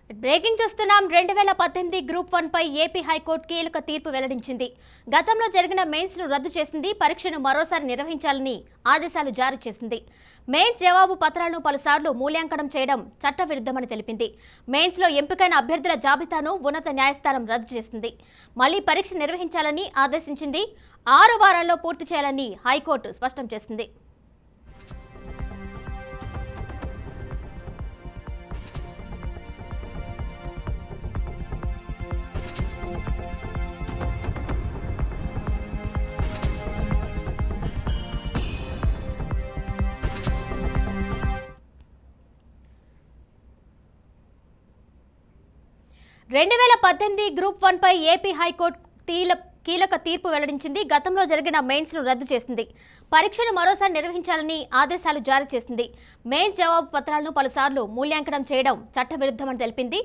Breaking చూస్తున్నాం. 2018 group 1 పై AP high court కీలక తీర్పు వెల్లడించింది. గతంలో జరిగిన మెయిన్స్ ను రద్దు చేసింది. పరీక్షను మరోసారి నిర్వహించాలని ఆదేశాలు జారీ చేసింది. మెయిన్స్ జవాబు పత్రాలను పలుసార్లు మూల్యాంకనం చేయడం చట్టవిరుద్ధమని తెలిపింది. మెయిన్స్ లో ఎంపికైన అభ్యర్థుల జాబితాను ఉన్నత న్యాయస్థానం రద్దు చేసింది. మళ్లీ పరీక్ష నిర్వహించాలని ఆదేశించింది. 6 వారాల్లో పూర్తి చేయాలని హైకోర్టు స్పష్టం చేసింది. గ్రూప్ 1 పై ఏపీ హైకోర్టు కీలక తీర్పు వెల్లడించింది. గతంలో జరిగిన మెయిన్స్ ను రద్దు చేసింది. పరీక్షను మరోసారి నిర్వహించాలని ఆదేశాలు జారీ చేసింది. మెయిన్స్ జవాబు పత్రాలను పలుసార్లు మూల్యాంకనం చేయడం చట్టవిరుద్ధమని తెలిపింది.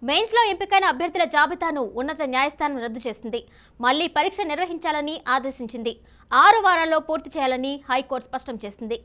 మెయిన్స్ లో ఎంపికైన అభ్యర్థుల జాబితాను ఉన్నత న్యాయస్థానం రద్దు చేసింది. మళ్లీ పరీక్ష నిర్వహించాలని ఆదేశించింది. 6 వారాల్లో పూర్తి చేయాలని హైకోర్టు స్పష్టం చేసింది.